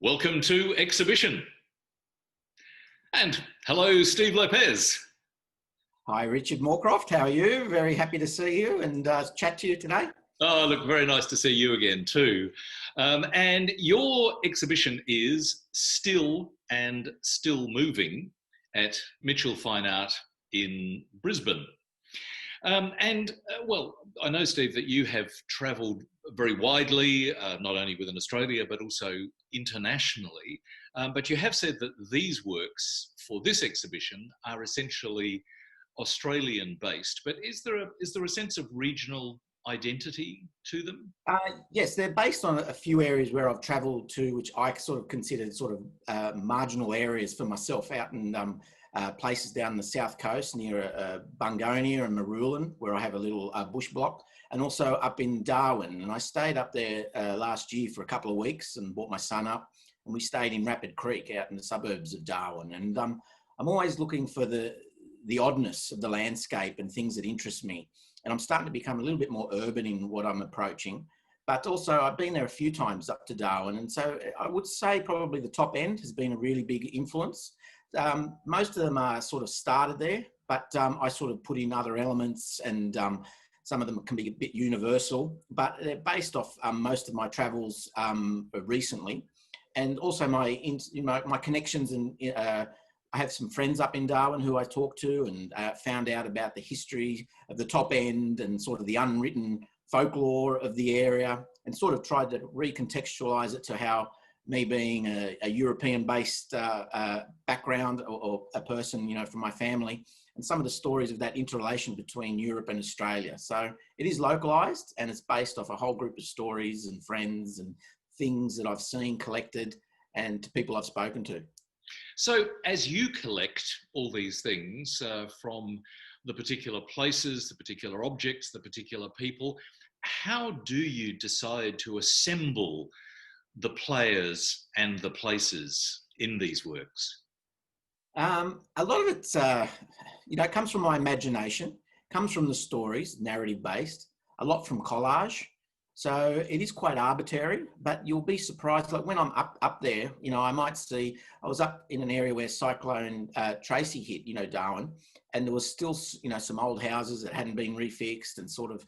Welcome to Exhibition. And hello, Steve Lopes. Hi, Richard Morecroft. How are you? Very happy to see you and chat to you today. Oh, look, very nice to see you again too. And your exhibition is Still and Still Moving at Mitchell Fine Art in Brisbane. Well, I know, Steve, that you have travelled very widely, not only within Australia, but also internationally. But you have said that these works for this exhibition are essentially Australian based. But is there a sense of regional identity to them? Yes, they're based on a few areas where I've travelled to, which I sort of consider marginal areas for myself, out in places down the south coast near Bungonia and Marulan, where I have a little bush block, and also up in Darwin. And I stayed up there last year for a couple of weeks and brought my son up, and we stayed in Rapid Creek out in the suburbs of Darwin. And I'm always looking for the oddness of the landscape and things that interest me. And I'm starting to become a little bit more urban in what I'm approaching. But also I've been there a few times up to Darwin. And so I would say probably the top end has been a really big influence. Most of them are sort of started there, but I sort of put in other elements, and some of them can be a bit universal, but they're based off most of my travels recently. And also my connections, and I have some friends up in Darwin who I talked to, and found out about the history of the top end and sort of the unwritten folklore of the area, and sort of tried to recontextualize it to how me being a European-based background, or a person, from my family, and some of the stories of that interrelation between Europe and Australia. So it is localized, and it's based off a whole group of stories and friends and things that I've seen collected, and people I've spoken to. So as you collect all these things from the particular places, the particular objects, the particular people, how do you decide to assemble the players and the places in these works? A lot of it comes from my imagination, comes from the stories, narrative based, a lot from collage. So it is quite arbitrary, but you'll be surprised. Like when I'm up there, I might see, I was up in an area where Cyclone Tracy hit, Darwin, and there was still, some old houses that hadn't been refixed, and sort of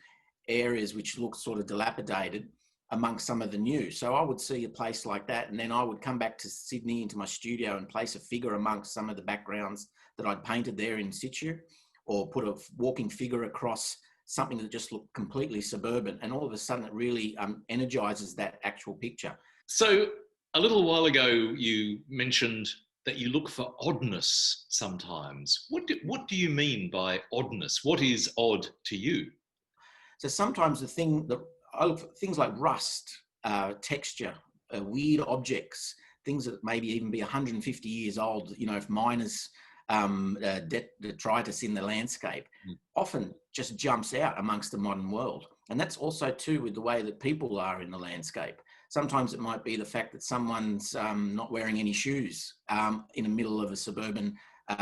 areas which looked sort of dilapidated amongst some of the new. So I would see a place like that, and then I would come back to Sydney into my studio and place a figure amongst some of the backgrounds that I'd painted there in situ, or put a walking figure across something that just looked completely suburban, and all of a sudden it really energizes that actual picture. So a little while ago you mentioned that you look for oddness sometimes. What do you mean by oddness? What is odd to you? So sometimes I look for things like rust, texture, weird objects, things that maybe even be 150 years old, if miners detritus in the landscape, often just jumps out amongst the modern world. And that's also too with the way that people are in the landscape. Sometimes it might be the fact that someone's not wearing any shoes in the middle of a suburban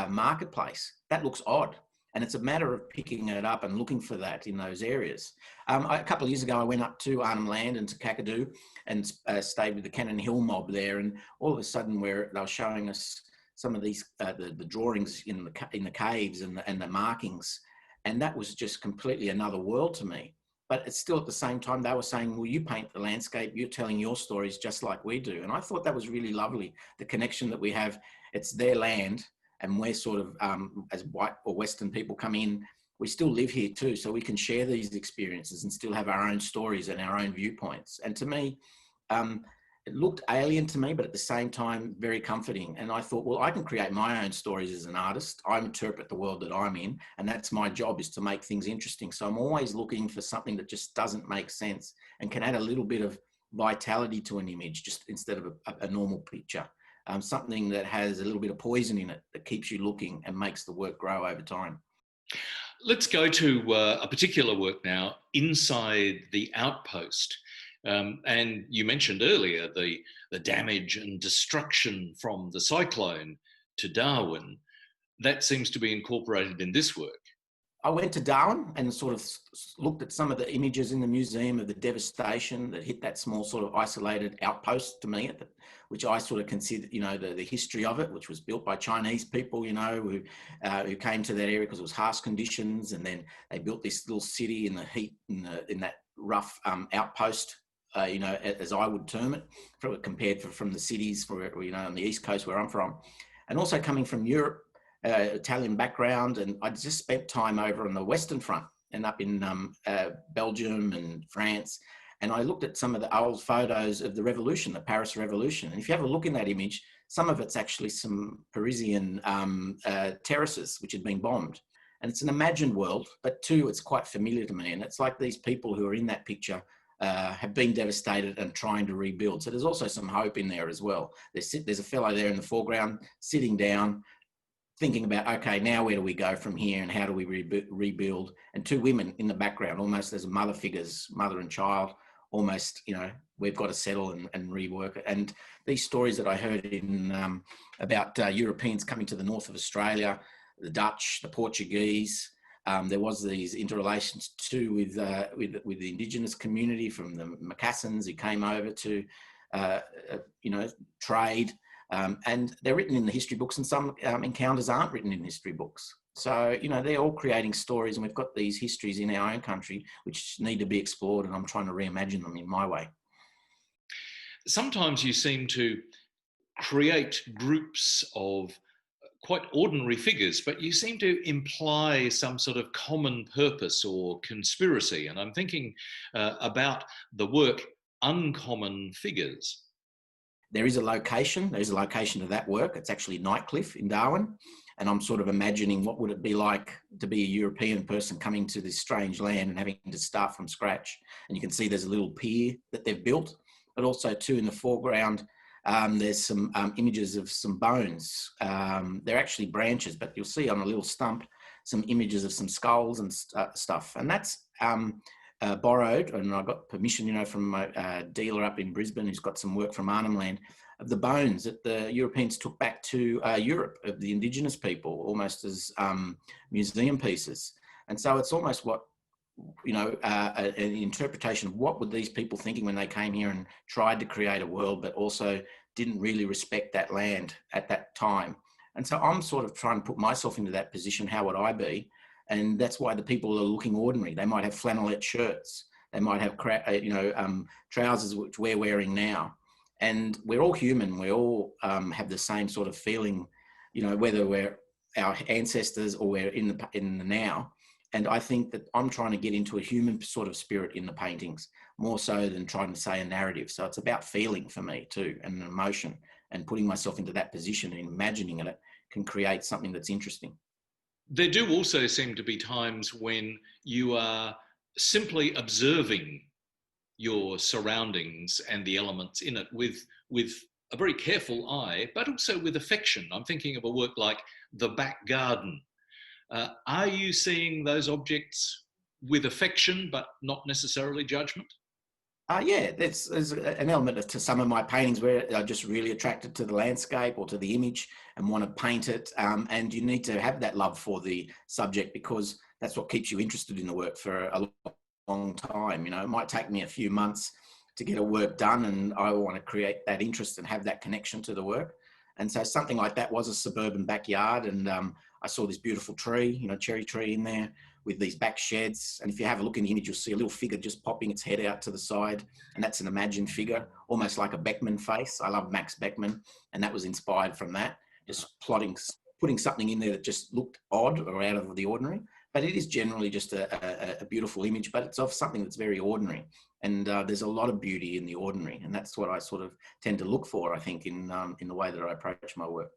marketplace. That looks odd. And it's a matter of picking it up and looking for that in those areas. A couple of years ago, I went up to Arnhem Land and to Kakadu, and stayed with the Cannon Hill mob there. And all of a sudden, where they were showing us some of these the drawings in the caves and the markings, and that was just completely another world to me. But it's still, at the same time, they were saying, well, you paint the landscape, you're telling your stories just like we do. And I thought that was really lovely, the connection that we have. It's their land, and we're sort of, as white or Western people come in, we still live here too, so we can share these experiences and still have our own stories and our own viewpoints. And to me, it looked alien to me, but at the same time, very comforting. And I thought, well, I can create my own stories as an artist. I interpret the world that I'm in, and that's my job, is to make things interesting. So I'm always looking for something that just doesn't make sense and can add a little bit of vitality to an image, just instead of a normal picture. Something that has a little bit of poison in it that keeps you looking and makes the work grow over time. Let's go to a particular work now, Inside the Outpost. And you mentioned earlier the damage and destruction from the cyclone to Darwin. That seems to be incorporated in this work. I went to Darwin and sort of looked at some of the images in the museum of the devastation that hit that small sort of isolated outpost to me, which I sort of consider, you know, the history of it, which was built by Chinese people, you know, who came to that area because it was harsh conditions, and then they built this little city in the heat in that rough outpost. You know, as I would term it, compared from the cities, you know, on the East Coast where I'm from, and also coming from Europe. Italian background, and I just spent time over on the Western Front and up in Belgium and France, and I looked at some of the old photos of the revolution, the Paris Revolution, and if you have a look in that image, some of it's actually some Parisian terraces which had been bombed, and it's an imagined world, but two, it's quite familiar to me, and it's like these people who are in that picture have been devastated and trying to rebuild. So there's also some hope in there as well. There's a fellow there in the foreground sitting down, thinking about, okay, now where do we go from here and how do we rebuild? And two women in the background, almost as mother figures, mother and child, almost, you know, we've got to settle and rework it. And these stories that I heard in about Europeans coming to the north of Australia, the Dutch, the Portuguese, there was these interrelations too with the Indigenous community from the Macassans who came over to, you know, trade. And they're written in the history books, and some encounters aren't written in history books. So, you know, they're all creating stories, and we've got these histories in our own country which need to be explored, and I'm trying to reimagine them in my way. Sometimes you seem to create groups of quite ordinary figures, but you seem to imply some sort of common purpose or conspiracy. And I'm thinking about the work Uncommon Figures. There's a location to that work. It's actually Nightcliff in Darwin. And I'm sort of imagining what would it be like to be a European person coming to this strange land and having to start from scratch. And you can see there's a little pier that they've built, but also too in the foreground, there's some images of some bones. They're actually branches, but you'll see on a little stump some images of some skulls and stuff. And that's borrowed, and I got permission, you know, from my dealer up in Brisbane who's got some work from Arnhem Land, of the bones that the Europeans took back to Europe, of the indigenous people, almost as museum pieces. And so it's almost what, you know, an interpretation of what were these people thinking when they came here and tried to create a world, but also didn't really respect that land at that time. And so I'm sort of trying to put myself into that position. How would I be? And that's why the people are looking ordinary. They might have flannelette shirts. They might have, you know, trousers which we're wearing now. And we're all human. We all have the same sort of feeling, you know, whether we're our ancestors or we're in the now. And I think that I'm trying to get into a human sort of spirit in the paintings, more so than trying to say a narrative. So it's about feeling for me too, and an emotion, and putting myself into that position and imagining it can create something that's interesting. There do also seem to be times when you are simply observing your surroundings and the elements in it with a very careful eye, but also with affection. I'm thinking of a work like The Back Garden. Are you seeing those objects with affection, but not necessarily judgment? Yeah, there's an element to some of my paintings where I'm just really attracted to the landscape or to the image and want to paint it. And you need to have that love for the subject, because that's what keeps you interested in the work for a long time. You know, it might take me a few months to get a work done, and I want to create that interest and have that connection to the work. And so something like that was a suburban backyard, and I saw this beautiful tree, you know, cherry tree in there with these back sheds. And if you have a look in the image, you'll see a little figure just popping its head out to the side. And that's an imagined figure, almost like a Beckman face. I love Max Beckman, and that was inspired from that. Just putting something in there that just looked odd or out of the ordinary. But it is generally just a beautiful image, but it's of something that's very ordinary. And there's a lot of beauty in the ordinary. And that's what I sort of tend to look for, I think, in the way that I approach my work.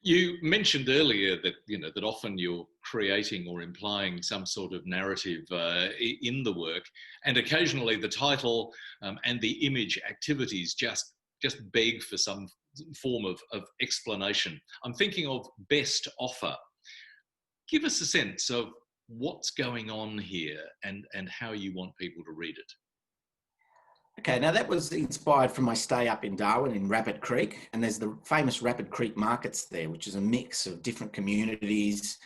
You mentioned earlier that, you know, that often you're creating or implying some sort of narrative in the work, and occasionally the title and the image activities just beg for some form of explanation. I'm thinking of Best Offer. Give us a sense of what's going on here and how you want people to read it. Okay, now that was inspired from my stay up in Darwin in Rapid Creek, and there's the famous Rapid Creek markets there, which is a mix of different communities,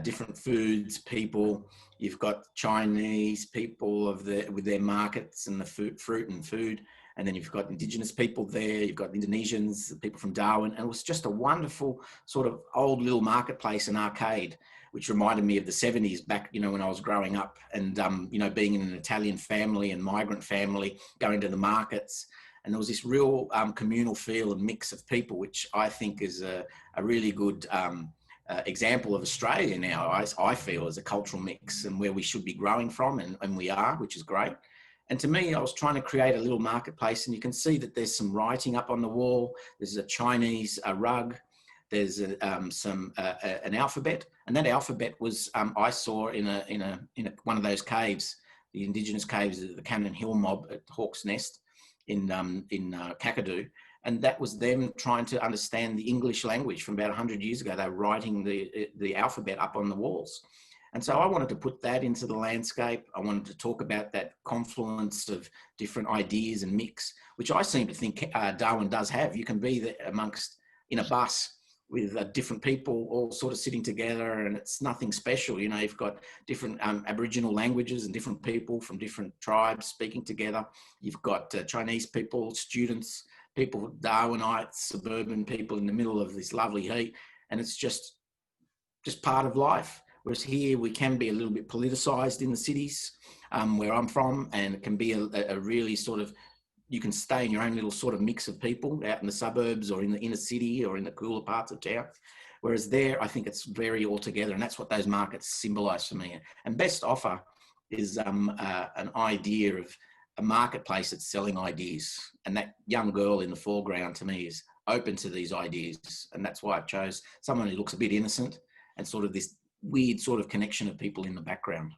different foods, people. You've got Chinese people with their markets and the fruit and food. And then you've got Indigenous people there. You've got Indonesians, people from Darwin. And it was just a wonderful sort of old little marketplace and arcade, which reminded me of the 70s back, when I was growing up and, being in an Italian family and migrant family, going to the markets. And there was this real communal feel and mix of people, which I think is a really good example of Australia now, I feel, as a cultural mix and where we should be growing from, and we are, which is great. And to me, I was trying to create a little marketplace, and you can see that there's some writing up on the wall. There's a Chinese rug. There's an alphabet, and that alphabet was I saw in one of those caves, the Indigenous caves, the Cannon Hill mob at Hawk's Nest in Kakadu. And that was them trying to understand the English language from about 100 years ago. They were writing the alphabet up on the walls. And so I wanted to put that into the landscape. I wanted to talk about that confluence of different ideas and mix, which I seem to think Darwin does have. You can be there in a bus with different people all sort of sitting together, and it's nothing special. You've got different Aboriginal languages and different people from different tribes speaking together. You've got Chinese people, students, people, Darwinites, suburban people in the middle of this lovely heat. And it's just part of life. Whereas here we can be a little bit politicized in the cities where I'm from, and it can be a really sort of, you can stay in your own little sort of mix of people out in the suburbs or in the inner city or in the cooler parts of town. Whereas there, I think it's very all together, and that's what those markets symbolize for me. And Best Offer is an idea of a marketplace that's selling ideas, and that young girl in the foreground to me is open to these ideas, and that's why I chose someone who looks a bit innocent and sort of this weird sort of connection of people in the background.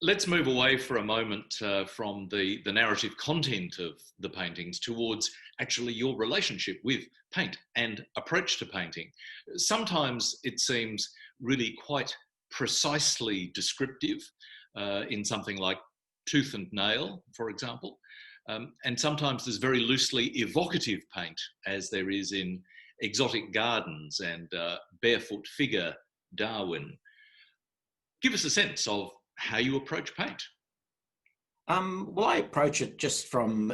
Let's move away for a moment from the narrative content of the paintings towards actually your relationship with paint and approach to painting. Sometimes it seems really quite precisely descriptive in something like Tooth and Nail, for example. And sometimes there's very loosely evocative paint, as there is in Exotic Gardens and Barefoot Figure, Darwin. Give us a sense of how you approach paint. Well, I approach it just from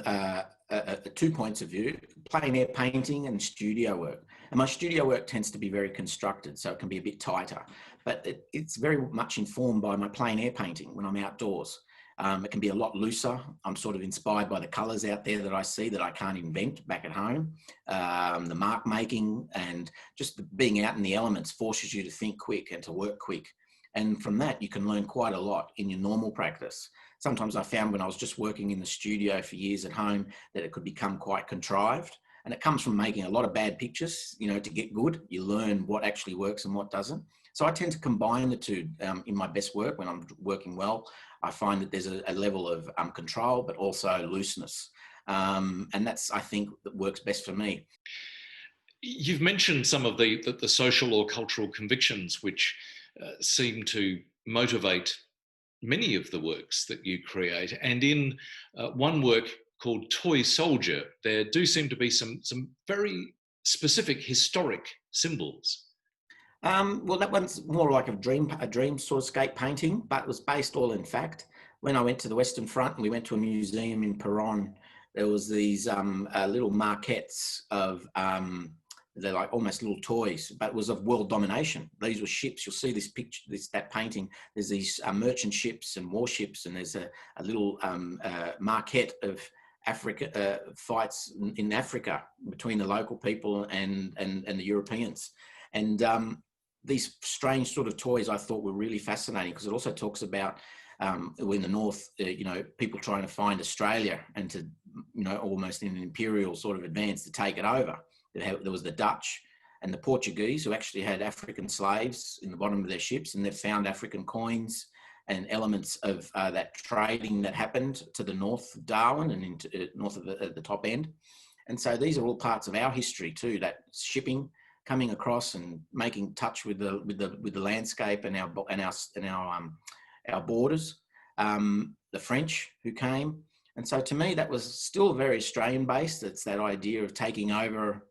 2 points of view: plein air painting and studio work. And my studio work tends to be very constructed, so it can be a bit tighter, but it's very much informed by my plein air painting when I'm outdoors. It can be a lot looser. I'm sort of inspired by the colours out there that I see that I can't invent back at home. The mark making and just being out in the elements forces you to think quick and to work quick. And from that, you can learn quite a lot in your normal practice. Sometimes I found when I was just working in the studio for years at home that it could become quite contrived. And it comes from making a lot of bad pictures, to get good. You learn what actually works and what doesn't. So I tend to combine the two in my best work. When I'm working well, I find that there's a level of control, but also looseness. And that's, I think, that works best for me. You've mentioned some of the social or cultural convictions which seem to motivate many of the works that you create. And in one work called Toy Soldier, there do seem to be some very specific historic symbols. Well, that one's more like a dream sort of scape painting, but it was based all in fact. When I went to the Western Front and we went to a museum in Peron, there was these little maquettes of they're like almost little toys, but it was of world domination. These were ships. You'll see this picture, that painting. There's these merchant ships and warships, and there's a little maquette of Africa fights in Africa between the local people and the Europeans. And these strange sort of toys I thought were really fascinating, because it also talks about in the north, people trying to find Australia and to, almost in an imperial sort of advance to take it over. There was the Dutch and the Portuguese who actually had African slaves in the bottom of their ships, and they found African coins and elements of that trading that happened to the north of Darwin and into north of the top end. And so these are all parts of our history too, that shipping, coming across and making touch with the landscape and our borders. The French who came, and so to me that was still very Australian based. It's that idea of taking over,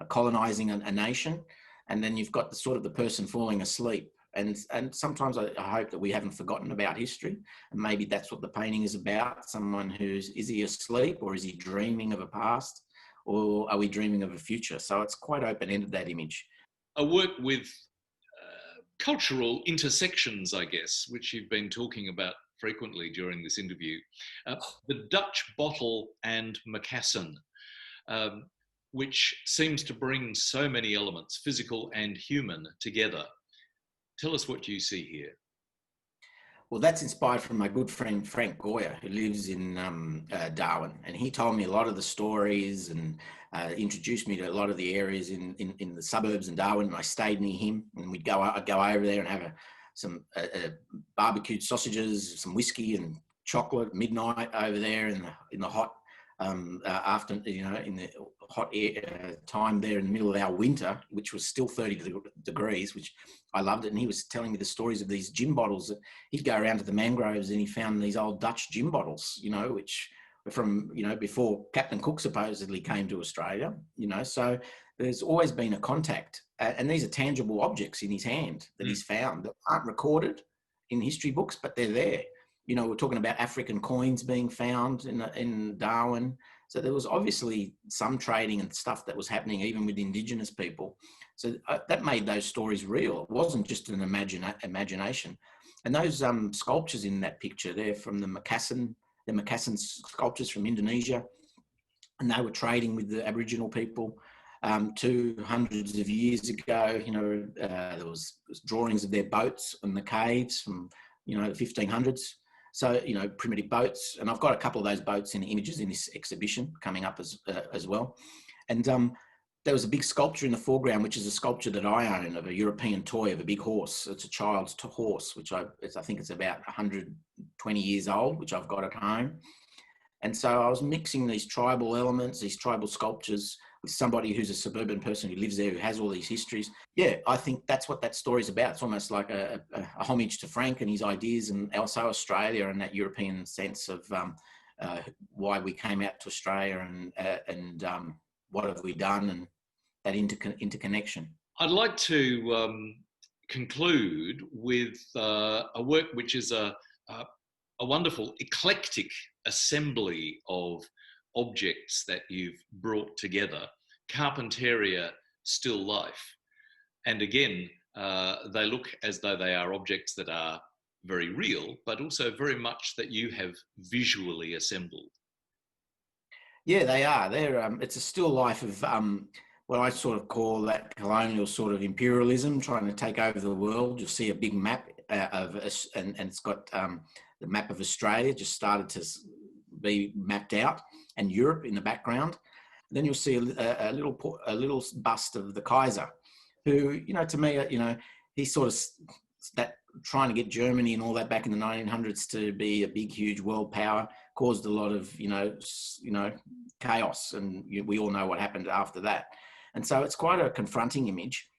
colonising a nation, and then you've got the sort of the person falling asleep And sometimes I hope that we haven't forgotten about history, and maybe that's what the painting is about. Someone is he asleep, or is he dreaming of a past, or are we dreaming of a future? So it's quite open-ended, that image. A work with cultural intersections, I guess, which you've been talking about frequently during this interview. The Dutch bottle and Macassan, um, which seems to bring so many elements, physical and human, together. Tell us what you see here. Well, that's inspired from my good friend Frank Goya, who lives in Darwin, and he told me a lot of the stories and introduced me to a lot of the areas in the suburbs in Darwin. And I stayed near him, and I'd go over there and have some barbecued sausages, some whiskey and chocolate at midnight over there in the hot after, in the hot air, time there in the middle of our winter, which was still 30 degrees, which I loved it. And he was telling me the stories of these gin bottles that he'd go around to the mangroves and he found these old Dutch gin bottles, which were from, before Captain Cook supposedly came to Australia, so there's always been a contact. And these are tangible objects in his hand that he's found that aren't recorded in history books, but they're there. We're talking about African coins being found in Darwin. So there was obviously some trading and stuff that was happening even with Indigenous people. So that made those stories real. It wasn't just an imagination. And those sculptures in that picture, they're from the Macassan sculptures from Indonesia. And they were trading with the Aboriginal people 200s of years ago. There was drawings of their boats in the caves from, the 1500s. So, primitive boats. And I've got a couple of those boats in images in this exhibition coming up as well. And there was a big sculpture in the foreground, which is a sculpture that I own of a European toy of a big horse. It's a child's horse, which I think it's about 120 years old, which I've got at home. And so I was mixing these tribal elements, these tribal sculptures, with somebody who's a suburban person who lives there, who has all these histories. Yeah, I think that's what that story's about. It's almost like a homage to Frank and his ideas, and also Australia and that European sense of why we came out to Australia and what have we done, and that interconnection. I'd like to conclude with a work which is a wonderful eclectic assembly of objects that you've brought together, Carpentaria Still Life. And again, they look as though they are objects that are very real, but also very much that you have visually assembled. Yeah, they are. It's a still life of what I sort of call that colonial sort of imperialism, trying to take over the world. You'll see a big map and it's got the map of Australia just started to be mapped out, and Europe in the background. Then you'll see a little bust of the Kaiser, who, to me, he's sort of that trying to get Germany and all that back in the 1900s to be a big, huge world power caused a lot of, chaos, and we all know what happened after that. And so it's quite a confronting image,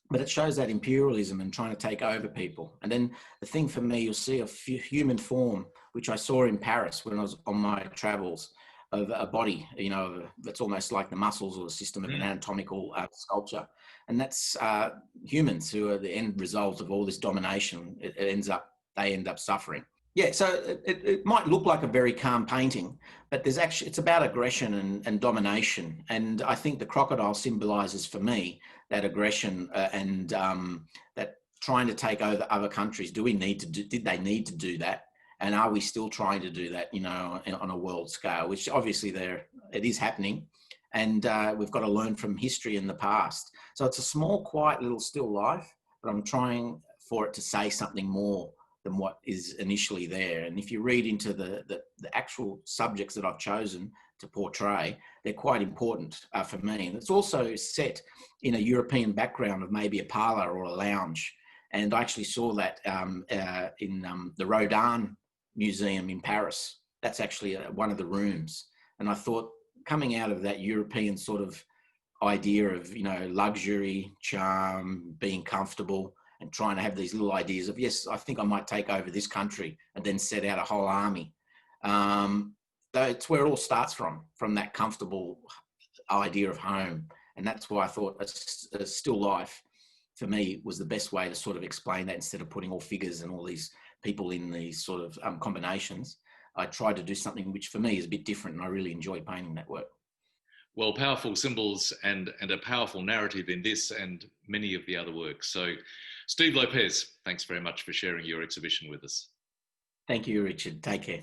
but it shows that imperialism and trying to take over people. And then the thing for me, you'll see a human form, which I saw in Paris when I was on my travels, of a body, that's almost like the muscles or the system of an anatomical sculpture. And that's humans who are the end result of all this domination. They end up suffering. Yeah, so it might look like a very calm painting, but it's about aggression and domination. And I think the crocodile symbolizes for me that aggression and that trying to take over other countries. Did they need to do that? And are we still trying to do that, on a world scale, which obviously it is happening. And we've got to learn from history in the past. So it's a small, quiet little still life, but I'm trying for it to say something more than what is initially there. And if you read into the actual subjects that I've chosen to portray, they're quite important for me. And it's also set in a European background of maybe a parlour or a lounge. And I actually saw that in the Rodin Museum in Paris. That's actually one of the rooms. And I thought, coming out of that European sort of idea of, luxury, charm, being comfortable, and trying to have these little ideas of, yes, I think I might take over this country, and then set out a whole army. That's where it all starts from that comfortable idea of home. And that's why I thought a still life for me, was the best way to sort of explain that instead of putting all figures and all these people in these sort of combinations. I tried to do something which for me is a bit different, and I really enjoy painting that work. Well, powerful symbols and a powerful narrative in this and many of the other works. So, Steve Lopes, thanks very much for sharing your exhibition with us. Thank you, Richard. Take care.